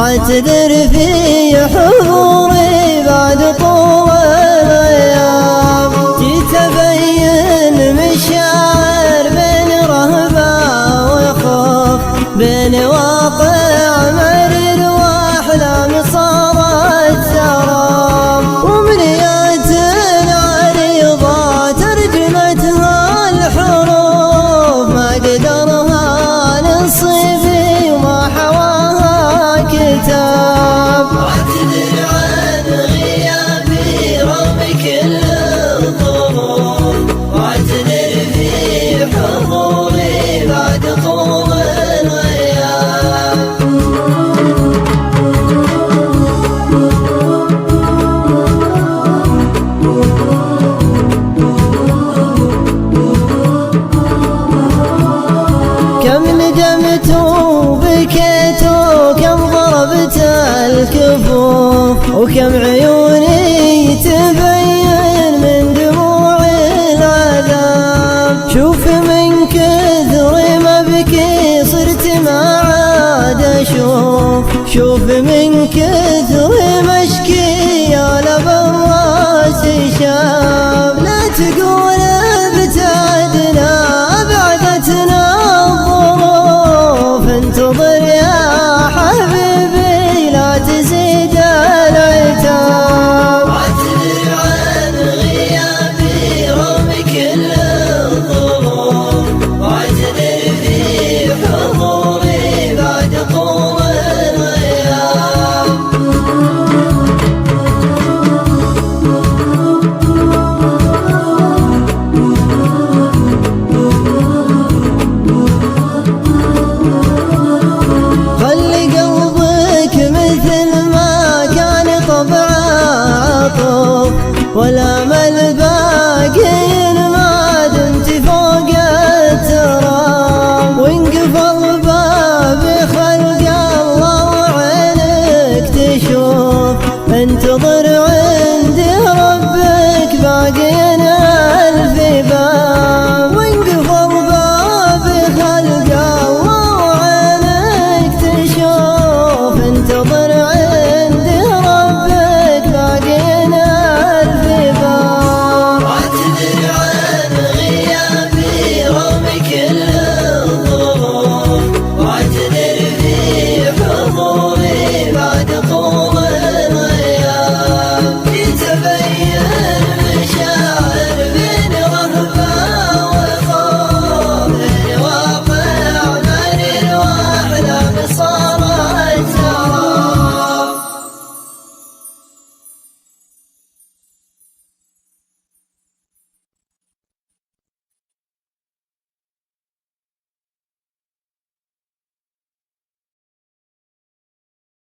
واعتذر في حضوري بعد طول الأيام. جيت أبين مشاعر بين رهبة وخوف، بين واقع مرير وأحلام صارت سراب، وأمنيات عريضة ترجمتها الحروف ما قدرها نصيبي وما حواها كتاب. واعتذر عن غيابي رغم كل الظروف، واعتذر في حضوري بعد طول الغياب. كم ندمت وبكيت وكم ضربت الكفوف، وكم عيوني تبين من دموع العذاب. شوف من كثر ما بكي صرت ما عاد أشوف، شوف من كثر ما اشكي يا لبى الراس شاب. لا تقول ابتعدنا بعدتنا الظروف، انتظر يا